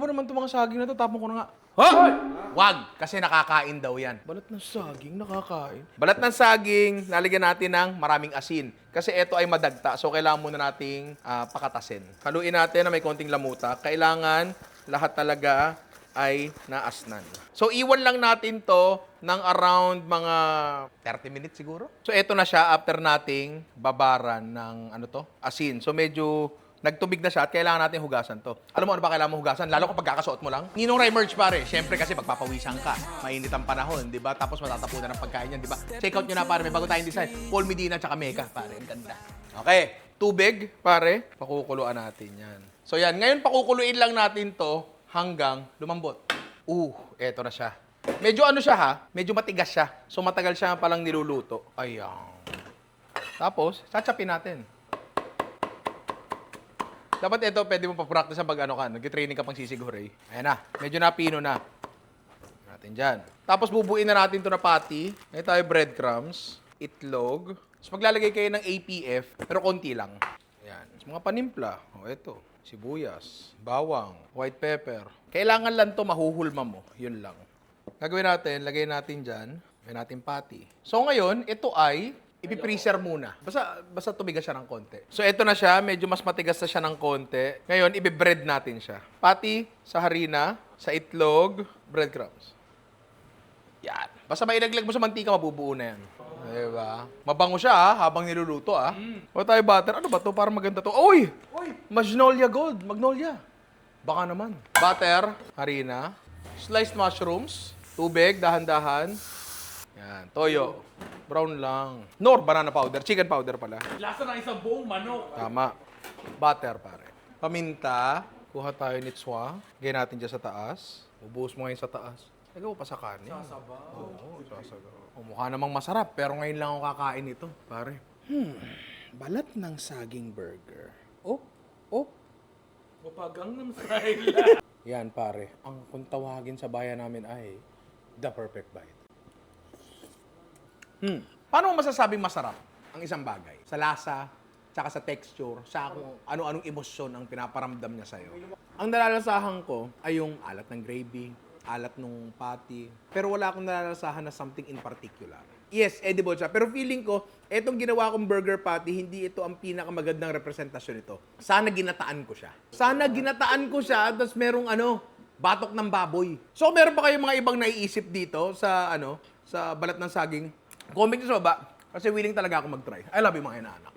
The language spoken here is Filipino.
ba naman itong mga saging na to? Tapon ko na nga. Ha? Wag! Kasi nakakain daw yan. Balat ng saging, nakakain. Balat ng saging, lalagyan natin ng maraming asin. Kasi ito ay madagta, so kailangan muna nating pakatasin. Haluin natin na may konting lamuta. Kailangan lahat talaga ay naasnan. So, iwan lang natin to ng around mga 30 minutes siguro. So, ito na siya after nating babaran ng asin. So, medyo nagtubig na siya at kailangan natin hugasan to. Alam mo ano ba kailangan mo hugasan? Lalo kapag kakasuot mo lang. Ninong Ray-Merge pare, syempre kasi magpapawisan ka. Mainit ang panahon, di ba? Tapos matatapunan ng pagkain yan, di ba? Check out nyo na pare, may bago tayong design. Paul Medina at Mecca, pare. Ang ganda. Okay, tubig, pare. Pakukuluan natin yan. So yan, ngayon pakukuluin lang natin to hanggang lumambot. Eto na siya. Medyo ano siya ha? Medyo matigas siya. So matagal siya palang niluluto. Ayan. Tapos, sachapin natin. Dapat ito, pwede mo pa-practice ang pag-ano ka. Nag-training ka pang sisiguray. Ayan na. Medyo napino na. Natin dyan. Tapos bubuin na natin ito na patty. Ngayon tayo breadcrumbs, itlog. Tapos maglalagay kayo ng APF, pero konti lang. Ayan. Tapos mga panimpla. Ito. Sibuyas, bawang, white pepper. Kailangan lang to mahuhulma mo. Yun lang. Gagawin natin, lagay natin dyan. Lagay natin patty. So ngayon, ito ay ipipreaser muna. Basta tumigas siya ng konti. So, ito na siya. Medyo mas matigas na siya ng konti. Ngayon, ibibread natin siya. Patty sa harina, sa itlog, breadcrumbs. Yan. Basta mailaglag mo sa mantika, mabubuo na yan. Diba? Mabango siya habang niluluto O tayo butter. Ano ba to? Parang maganda to. Uy! Magnolia Gold. Magnolia. Baka naman. Butter, harina, sliced mushrooms, tubig, dahan-dahan. Yan. Toyo. Brown lang. Nor, banana powder. Chicken powder pala. Lasa ng isang buong manok. Tama. Butter, pare. Paminta. Kuha tayo nitswa. Gaya natin dyan sa taas. Ubuhos mo ngayon sa taas. Lagay mo pa sa kanin. Sasabaw. Oo, sasabaw. Mukha namang masarap, pero ngayon lang ako kakain ito, pare. Balat ng saging burger. Oh. Mapagang ng style. Yan, pare. Ang kung tawagin sa bayan namin ay the perfect bite. Paano mo masasabing masarap ang isang bagay? Sa lasa, tsaka sa texture, sa kung ano-anong emosyon ang pinaparamdam niya sa'yo. Ang nalalasahan ko ay yung alat ng gravy, alat ng patty, pero wala akong nalalasahan na something in particular. Yes, edible siya. Pero feeling ko, etong ginawa kong burger patty, hindi ito ang pinakamagandang representasyon nito. Sana ginataan ko siya. Tapos merong batok ng baboy. So, meron pa kayong mga ibang naiisip dito sa sa balat ng saging? Comment nyo sa baba kasi willing talaga ako mag-try. I love you mga inaanak.